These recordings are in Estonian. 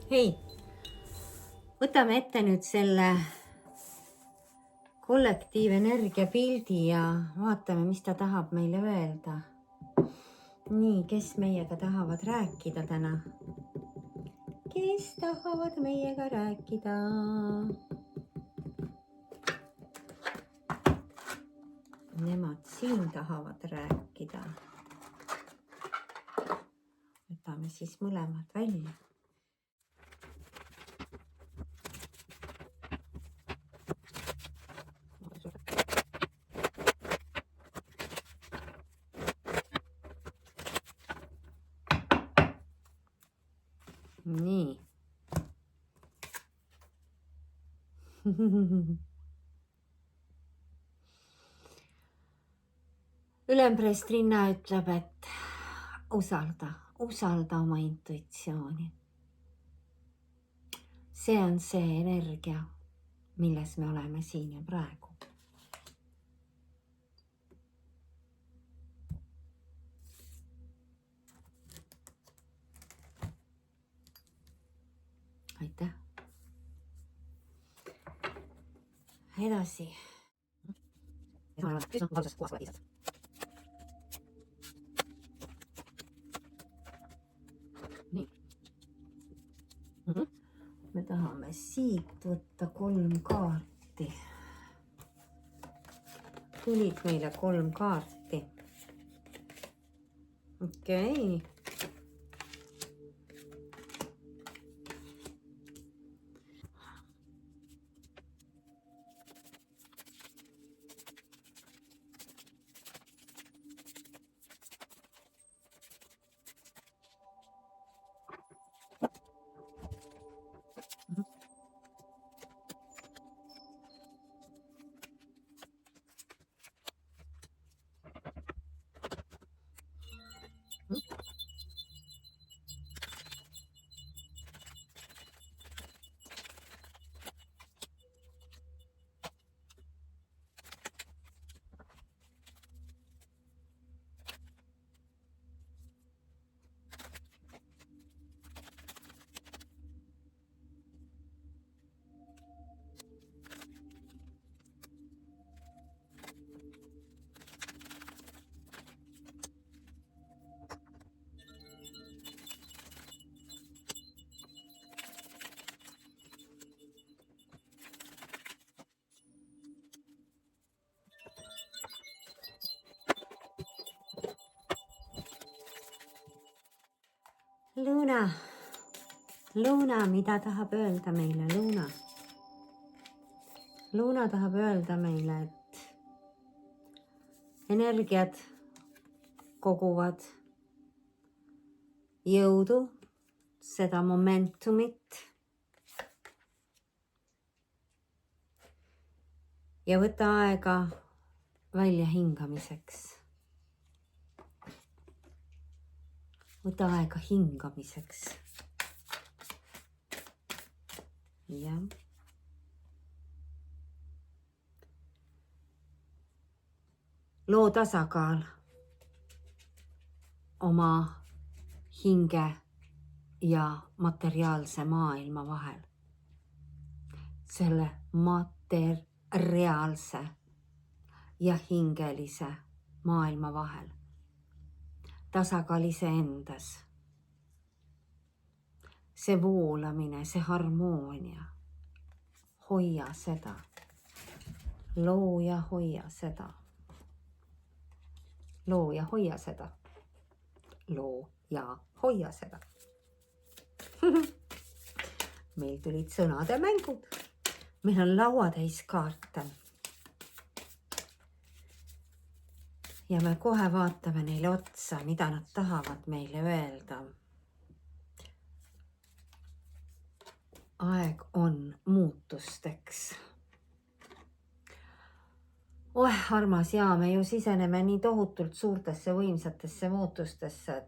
Hei, võtame ette nüüd selle kollektiivenergia pildi ja vaatame, mis ta tahab meile öelda. Nii, kes meiega tahavad rääkida täna? Kes tahavad meiega rääkida? Nemad siin tahavad rääkida. Võtame siis mõlemad välja. Nii. Ülempreest Rinna ütleb, et usalda oma intuitsiooni. See on see energia, milles me oleme siin ja praegu. Aitäh. Edasi. Nii. Me tahame siit võtta 3 kaarti. Tulid meile 3 kaarti. Okei. Luna, mida tahab öelda meile Luna? Luna tahab öelda meile, et energiad koguvad jõudu, seda momentumit ja võta aega välja hingamiseks. Võta aega hingamiseks. Jah. Loo tasakaal oma hinge ja materiaalse maailma vahel. Selle materiaalse ja hingelise maailma vahel. Tasakaal iseendas. See voolamine, see harmoonia. Hoia seda. Loo ja hoia seda. Loo ja hoia seda. Loo ja hoia seda. Meil tulid sõnade mängud. Meil on lauatäis kaarte. Ja me kohe vaatame neile otsa, mida nad tahavad meile öelda. Aeg on muutusteks. Armas ja me ju siseneme nii tohutult suurtesse võimsatesse muutustesse.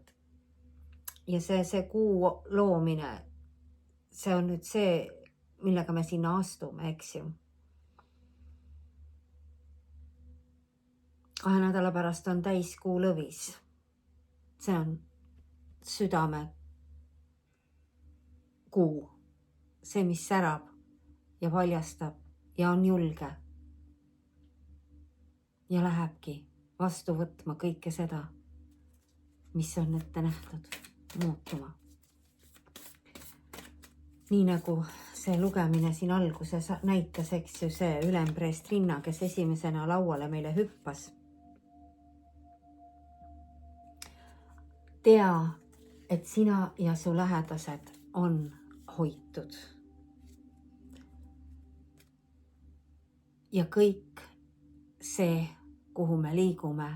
Ja see kuu loomine, see on nüüd see, millega me sinna astume, eks ju. 2 nädala pärast on täiskuu lõvis. See on südame kuu, see, mis särab ja paljastab ja on julge ja lähebki vastu võtma kõike seda, mis on ette nähtud, muutuma. Nii nagu see lugemine siin alguses näitas, eks ju, see ülempreest Rinna, kes esimesena lauale meile hüppas. Tea, et sina ja su lähedased on hoitud. Ja kõik see, kuhu me liigume,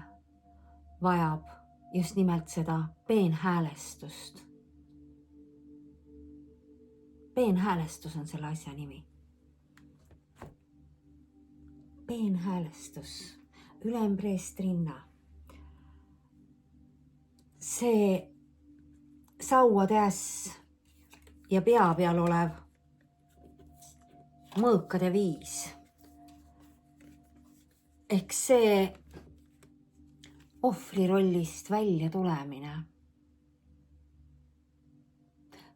vajab just nimelt seda peenhäälestust. Peenhäälestus on selle asja nimi. Peenhäälestus, ülempreest Rinna. See sauade äss ja pea peal olev mõõkade viis. Ehk see ohvrirollist välja tulemine,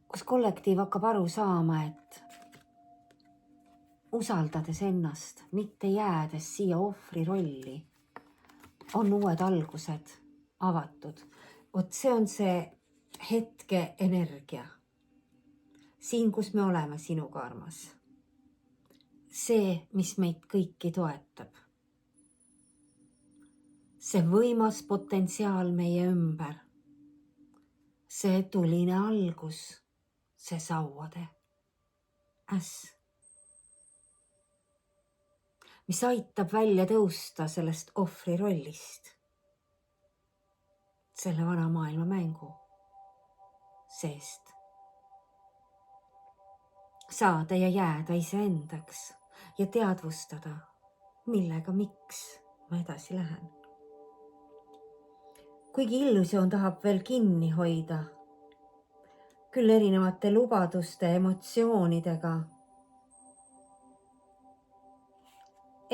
kus kollektiiv hakkab aru saama, et usaldades ennast, mitte jäädes siia ohvrirolli, on uued algused avatud. Vot see on see hetke energia. Siin, kus me oleme sinuga, armas. See, mis meid kõiki toetab. See võimas potentsiaal meie ümber. See tuline algus, see sauade äss, mis aitab välja tõusta sellest ohvrirollist, selle vana maailma mängu seest. Saada ja jääda iseendaks ja teadvustada, millega, miks ma edasi lähen. Kuigi illusioon tahab veel kinni hoida, küll erinevate lubaduste, emotsioonidega,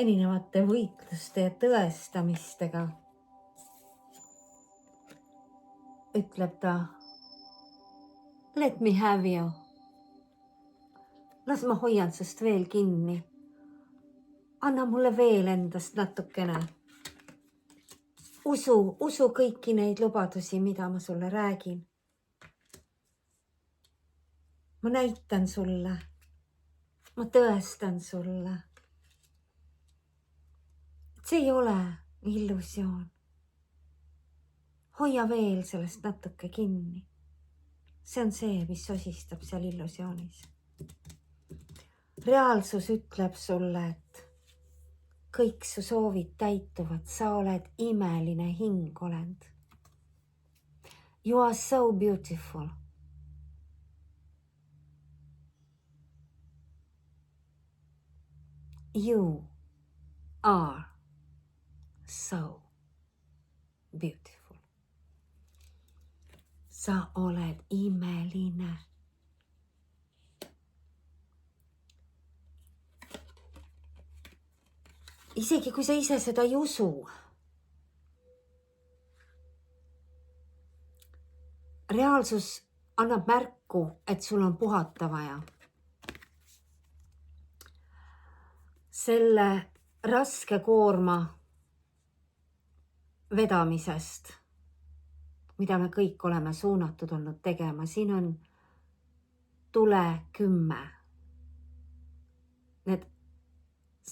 erinevate võitluste ja tõestamistega, ütleb ta, let me have you. Las ma hoian sest veel kinni. Anna mulle veel endast natukene. Usu kõiki neid lubadusi, mida ma sulle räägin. Ma näitan sulle. Ma tõestan sulle. See ei ole illusioon. Hoia veel sellest natuke kinni. See on see, mis sosistab seal illusioonis. Reaalsus ütleb sulle, et kõik su soovid täituvad, sa oled imeline hingolend. You are so beautiful. You are so beautiful. Sa oled imeline. Isegi kui sa ise seda ei usu. Reaalsus annab märku, et sul on puhata vaja. Selle raske koorma vedamisest, mida me kõik oleme suunatud olnud tegema. Siin on tule 10. Need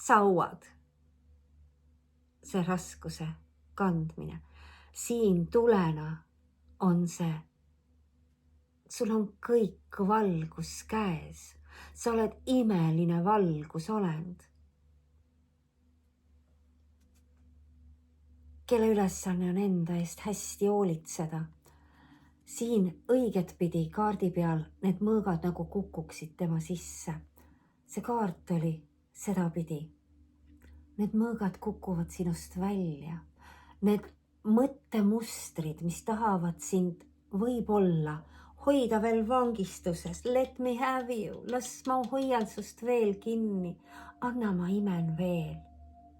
sauad. See raskuse kandmine. Siin tulena on see. Sul on kõik valgus käes. Sa oled imeline valgusolend. Kelle ülesanne on enda eest hästi hoolitseda. Siin õiget pidi kaardi peal need mõõgad nagu kukuksid tema sisse. See kaart oli seda pidi. Need mõõgad kukuvad sinust välja. Need mõttemustrid, mis tahavad sind võib-olla hoida veel vangistuses. Let me have you. Las ma hoian sust veel kinni. Anna ma imen veel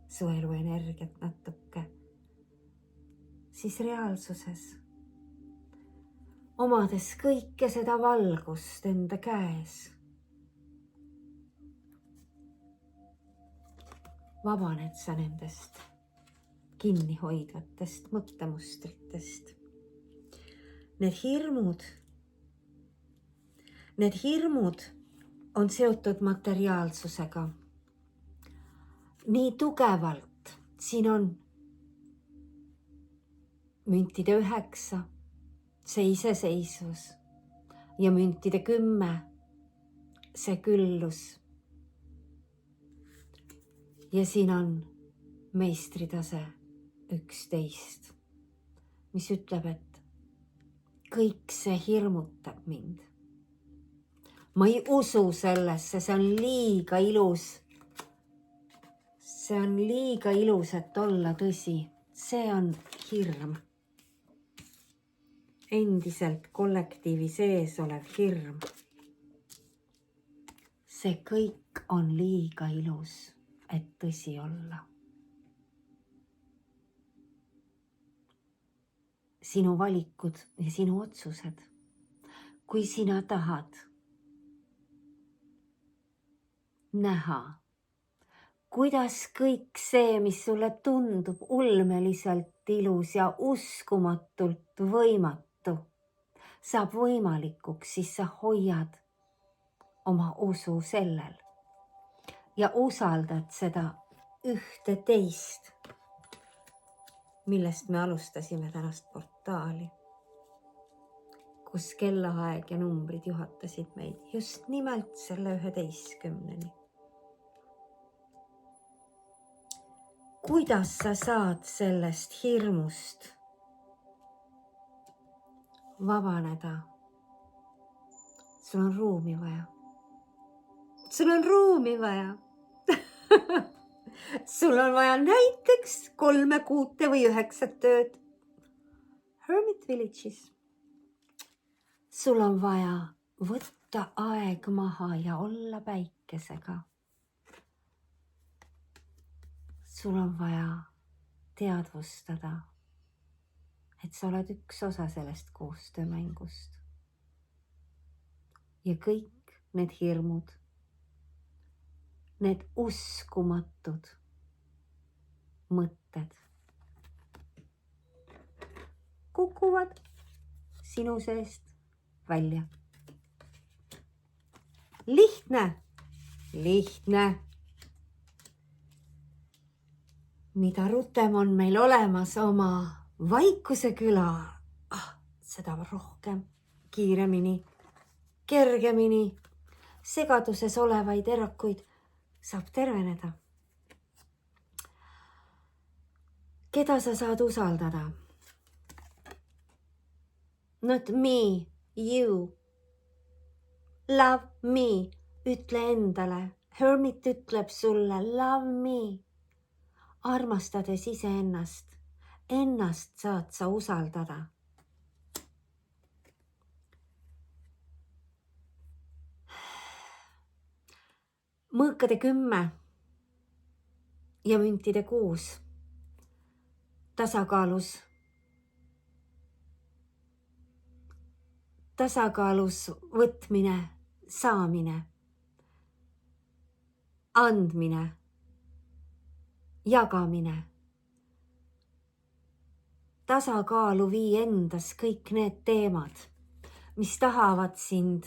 su elu energiat natuke. Siis reaalsuses omades kõike seda valgust enda käes. Vabaned sa nendest kinnihoidvatest mõttemustritest. Need hirmud on seotud materiaalsusega. Nii tugevalt. Siin on müntide 9, see iseseisvus ja müntide 10, see küllus. Ja siin on meistritase 11, mis ütleb, et kõik see hirmutab mind. Ma ei usu sellesse, see on liiga ilus. See on liiga ilus, et olla tõsi. See on hirm. Endiselt kollektiivi sees olev hirm. See kõik on liiga ilus, et tõsi olla. Sinu valikud ja sinu otsused. Kui sina tahad näha, kuidas kõik see, mis sulle tundub ulmeliselt ilus ja uskumatult võimatu, saab võimalikuks, siis sa hoiad oma usu sellel ja usaldad seda 11, millest me alustasime tänast portaali, kus kellaaeg ja numbrid juhatasid meid just nimelt selle 11-ni. Kuidas sa saad sellest hirmust vabaneda? Sul on ruumi vaja. Sul on ruumi vaja. Sul on vaja näiteks 3, 6 või 9 tööd Hermit Village'is. Sul on vaja võtta aeg maha ja olla päikesega. Sul on vaja teadvustada, et sa oled üks osa sellest koostöömängust. Ja kõik need hirmud, need uskumatud mõtted kukuvad sinu seest välja. Lihtne. Mida rutem on meil olemas oma vaikuse küla, seda rohkem, kiiremini, kergemini, segaduses olevaid erakuid saab terveneda. Keda sa saad usaldada? Not me, you. Love me, ütle endale. Hermit ütleb sulle, love me. Armastades iseennast, ennast saad sa usaldada. Mõõkade 10 ja müntide 6. Tasakaalus võtmine, saamine, andmine, jagamine. Tasakaalu vii endas kõik need teemad, mis tahavad sind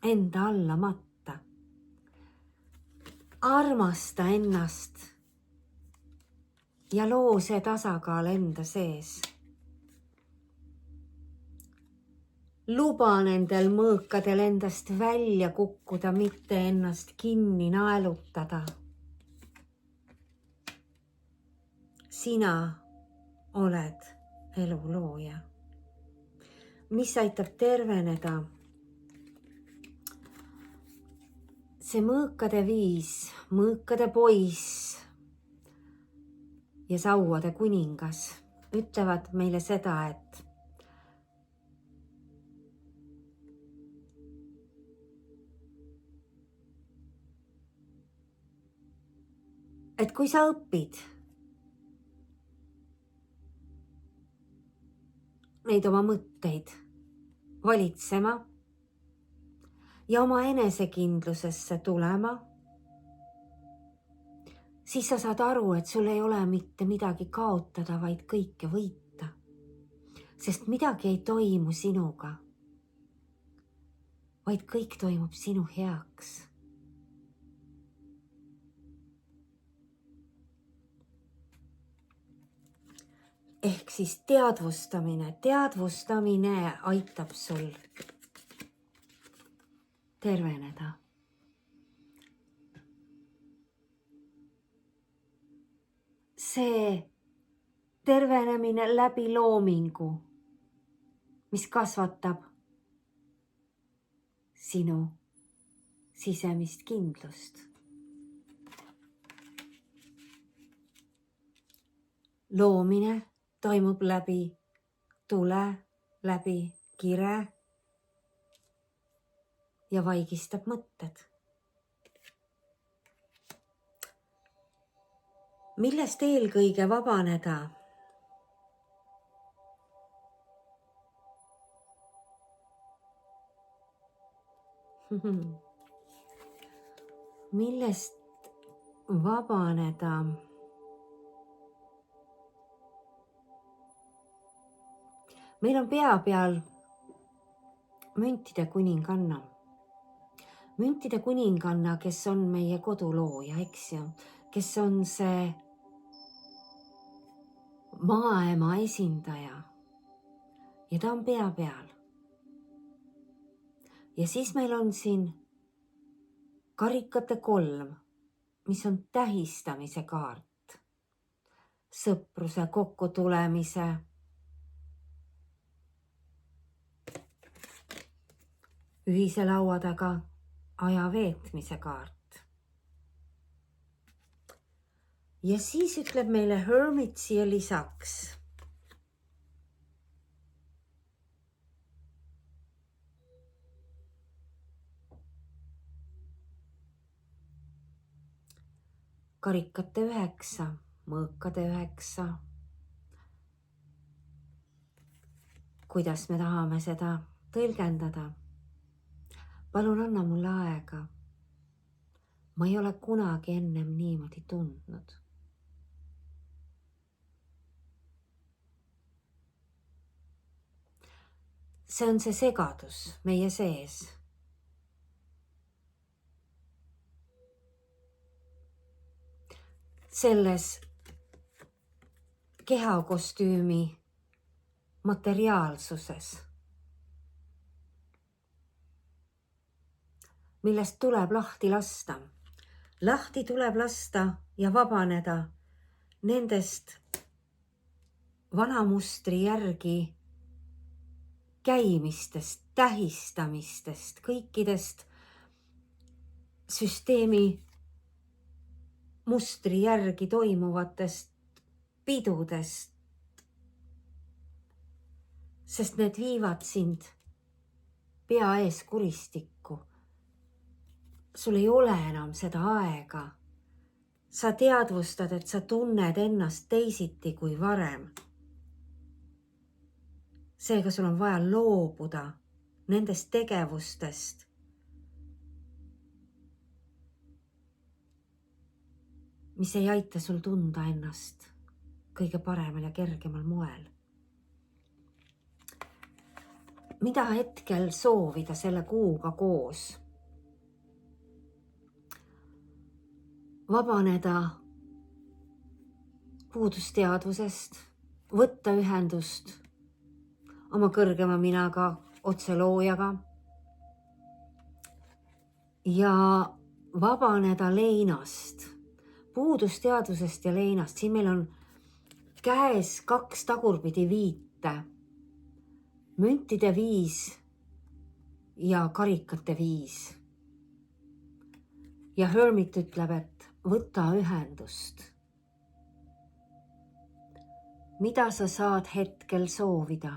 enda alla matta. Armasta ennast ja loo see tasakaal enda sees. Luba nendel mõõkadel endast välja kukkuda, mitte ennast kinni naelutada. Sina oled elu looja, mis aitab terveneda. See mõõkade 5, mõõkade poiss ja sauade kuningas ütlevad meile seda, et kui sa õpid neid oma mõtteid valitsema ja oma enesekindlusesse tulema, siis sa saad aru, et sul ei ole mitte midagi kaotada, vaid kõike võita. Sest midagi ei toimu sinuga, vaid kõik toimub sinu heaks. Ehk siis teadvustamine aitab sul terveneda. See tervenemine läbi loomingu, mis kasvatab sinu sisemist kindlust. Loomine toimub läbi tule, läbi kire ja vaigistab mõtted. Millest eelkõige vabaneda? Millest vabaneda? Meil on pea peal müntide kuninganna. Müntide kuninganna, kes on meie kodulooja, eks ju, kes on see maailma esindaja ja ta on pea peal. Ja siis meil on siin karikate 3, mis on tähistamise kaart, sõpruse, kokkutulemise, ühise laua taga aja veetmise kaart. Ja siis ütleb meile Hermit siia lisaks. Karikate 9, mõõkade 9. Kuidas me tahame seda tõlgendada? Palun anna mulle aega. Ma ei ole kunagi ennem niimoodi tundnud. See on see segadus meie sees. Selles kehakostüümi materiaalsuses, millest tuleb lahti lasta. Lahti tuleb lasta ja vabaneda nendest vanamustri järgi käimistest, tähistamistest, kõikidest süsteemi mustri järgi toimuvatest pidudest, sest need viivad sind pea ees kuristikku. Sul ei ole enam seda aega. Sa teadvustad, et sa tunned ennast teisiti kui varem. Seega sul on vaja loobuda nendest tegevustest, mis ei aita sul tunda ennast kõige paremal ja kergemal moel. Mida hetkel soovida selle kuuga koos? Vabaneda puudusteadvusest, võtta ühendust oma kõrgema minaga, otseloojaga ja vabaneda leinast, puudusteadvusest ja leinast. Siin meil on käes 2 tagurpidi 5, müntide 5 ja karikate 5. Ja Hermit ütleb, et võta ühendust. Mida sa saad hetkel soovida?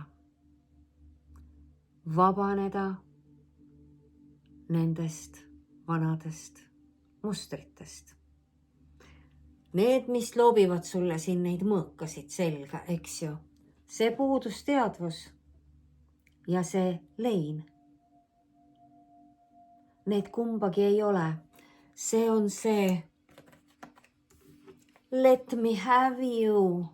Vabaneda nendest vanadest mustritest. Need, mis loobivad sulle siin neid mõõkasid selga, eks ju. See puudusteadvus ja see lein. Need kumbagi ei ole. See on see let me have you.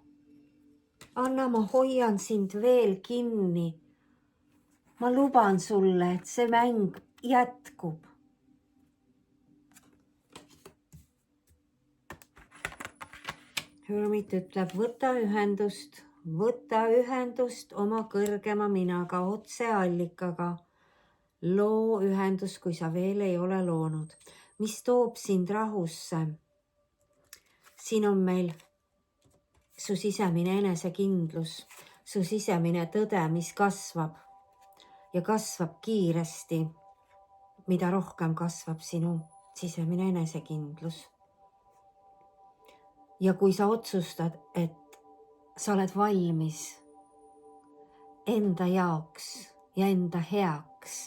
Anna, ma hoian sind veel kinni. Ma luban sulle, et see mäng jätkub. Hürmit ütleb, võta ühendust oma kõrgema minaga, otse allikaga. Loo ühendus, kui sa veel ei ole loonud. Mis toob sind rahusse? Siin on meil su sisemine enesekindlus, su sisemine tõde, mis kasvab ja kasvab kiiresti, mida rohkem kasvab sinu sisemine enesekindlus. Ja kui sa otsustad, et sa oled valmis enda jaoks ja enda heaks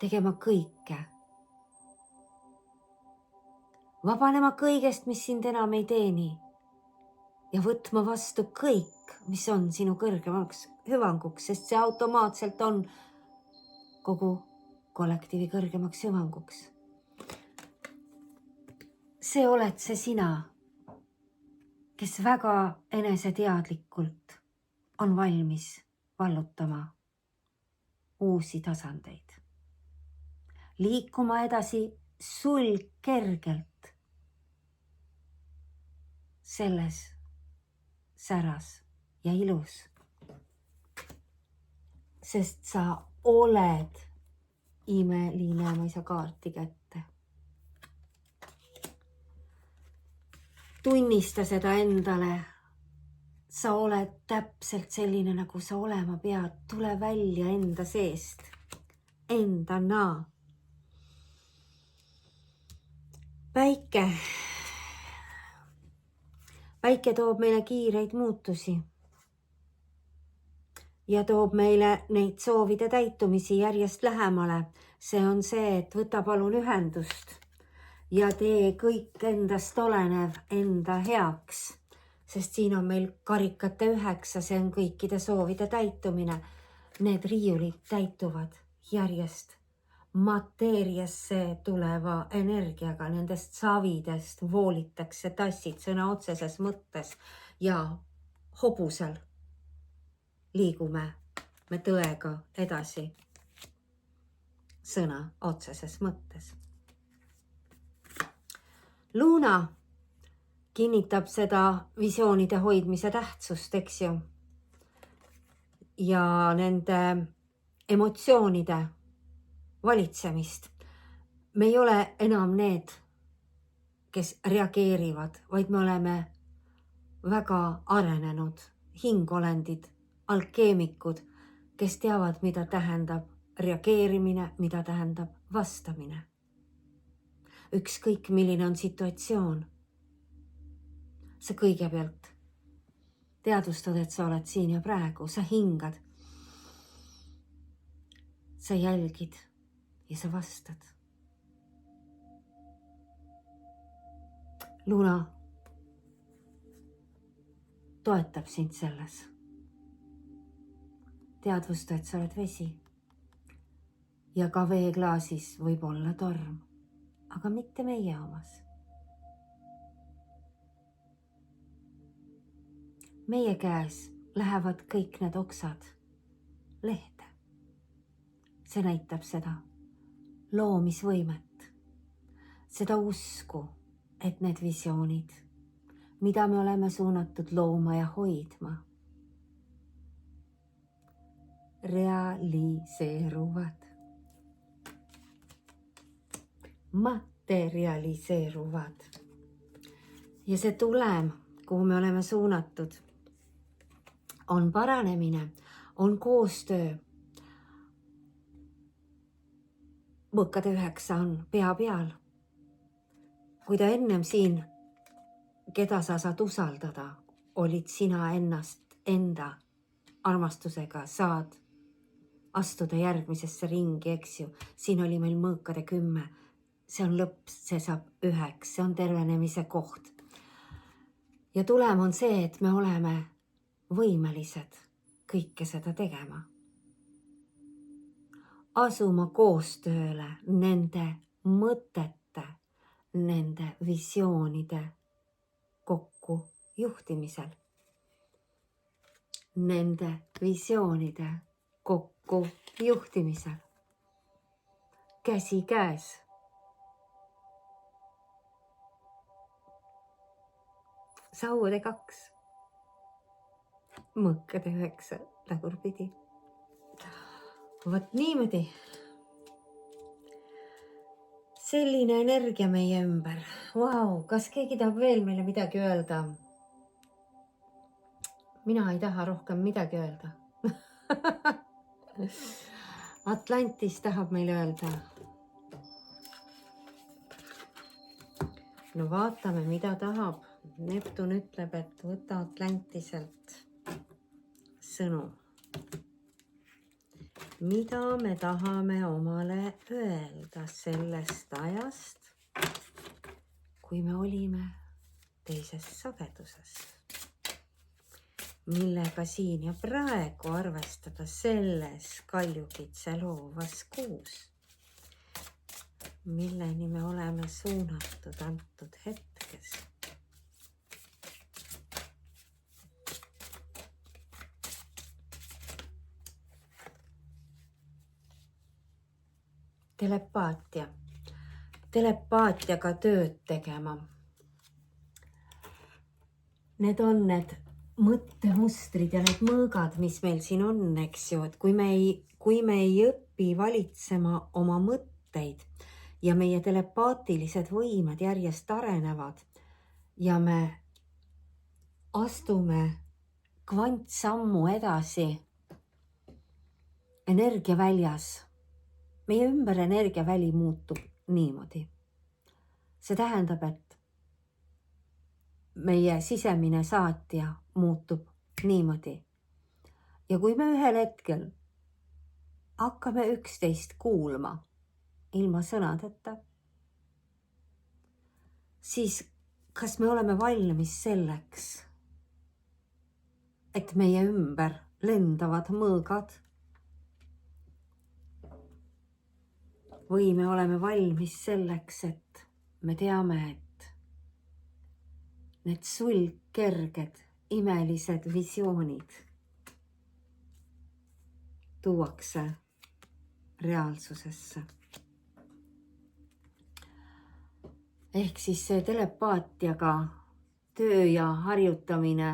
tegema kõike, vabanema kõigest, mis sind enam ei teeni ja võtma vastu kõik, mis on sinu kõrgemaks hüvanguks, sest see automaatselt on kogu kollektiivi kõrgemaks hüvanguks. See oled see sina, kes väga eneseteadlikult on valmis vallutama uusi tasandeid. Liikuma edasi sulg kergelt selles säras ja ilus. Sest sa oled imeline, ma ei saa kaarti kätte. Tunnista seda endale. Sa oled täpselt selline, nagu sa olema pead. Tule välja enda seest. Endana. Päike. Päike toob meile kiireid muutusi. Ja toob meile neid soovide täitumisi järjest lähemale. See on see, et võta palun ühendust. Ja tee kõik endast olenev enda heaks, sest siin on meil karikate 9, see on kõikide soovide täitumine. Need riiulid täituvad järjest mateeriasse tuleva energiaga, nendest savidest voolitakse tassid sõna otseses mõttes ja hobusel liigume me tõega edasi sõna otseses mõttes. Luna kinnitab seda visioonide hoidmise tähtsust, eks ju, ja nende emotsioonide valitsemist. Me ei ole enam need, kes reageerivad, vaid me oleme väga arenenud hingolendid, alkeemikud, kes teavad, mida tähendab reageerimine, mida tähendab vastamine. Ükskõik, milline on situatsioon. Sa kõigepealt teadvustad, et sa oled siin ja praegu, sa hingad. Sa jälgid ja sa vastad. Luna toetab sind selles. Teadvusta, et sa oled vesi ja ka veeklaasis võib olla torm, aga mitte meie omas. Meie käes lähevad kõik need oksad lehte. See näitab seda loomisvõimet, seda usku, et need visioonid, mida me oleme suunatud looma ja hoidma, realiseeruvad. Materialiseeruvad. Ja see tulem, kuhu me oleme suunatud, on paranemine, on koostöö. Mõkkade 9 on pea peal. Kui ta ennem siin, keda sa saad usaldada, olid sina ennast enda armastusega, saad astuda järgmisesse ringi, eks ju. Siin oli meil mõõkade 10. See on lõpp, see saab 9, see on tervenemise koht. Ja tulem on see, et me oleme võimelised kõike seda tegema. asuma koostööle nende mõtete, nende visioonide kokku juhtimisel. Nende visioonide kokku juhtimisel. Käsi käes. Saude 2. Mõkkade 9 tagurpidi. Vot niimoodi. Selline energia meie ümber. Vau, kas keegi tahab veel meile midagi öelda? Mina ei taha rohkem midagi öelda. Atlantis tahab meile öelda. No vaatame, mida tahab. Neptun ütleb, et võta Atlantiselt sõnu. Mida me tahame omale öelda sellest ajast, kui me olime teises sageduses, millega siin ja praegu arvestada selles kaljukitse loovas kuus, milleni me oleme suunatud antud hetkes. Telepaatia. Telepaatiaga tööd tegema. Need on need mõttemustrid ja need mõõgad, mis meil siin on, eks ju, et kui me ei õpi valitsema oma mõtteid ja meie telepaatilised võimed järjest arenevad ja me astume kvantsammu edasi energiaväljas, meie ümber energiaväli muutub niimoodi. See tähendab, et meie sisemine saatja muutub niimoodi. Ja kui me ühel hetkel hakkame üksteist kuulma ilma sõnadeta, siis kas me oleme valmis selleks, et meie ümber lendavad mõõgad? Või me oleme valmis selleks, et me teame, et need sulgkerged, imelised visioonid tuuakse reaalsusesse. Ehk siis see telepaatiaga töö ja harjutamine,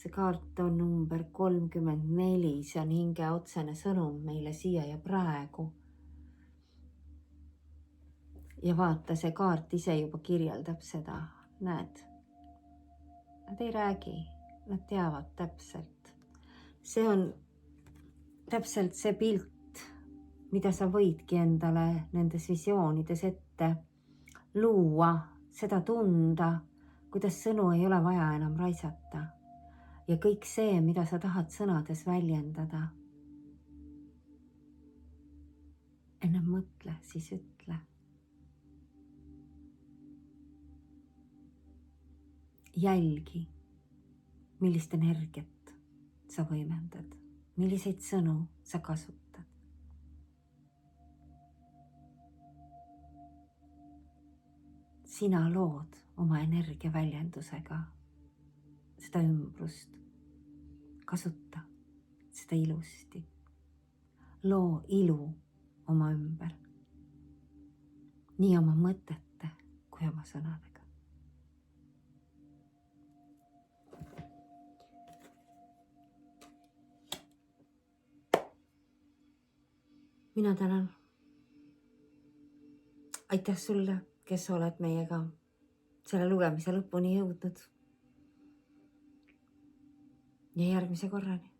see kaart on number 34, see on hinge otsene sõnum meile siia ja praegu. Ja vaata, see kaart ise juba kirjeldab seda, näed. Nad ei räägi, nad teavad täpselt. See on täpselt see pilt, mida sa võidki endale nendes visioonides ette luua, seda tunda, kuidas sõnu ei ole vaja enam raisata. Ja kõik see, mida sa tahad sõnades väljendada. Enne mõtle, siis ütle. Jälgi, millist energiat sa võimendad, milliseid sõnu sa kasutad. Sina lood oma energiaväljendusega seda ümbrust. Kasuta seda ilusti. Loo ilu oma ümber. Nii oma mõtete kui oma sõnadega. Mina tänan. Aitäh sulle, kes oled meiega selle lugemise lõpuni jõudnud. Ja järgmise korrani.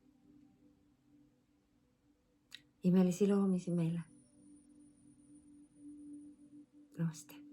Imelisi loomisi meile. Namaste.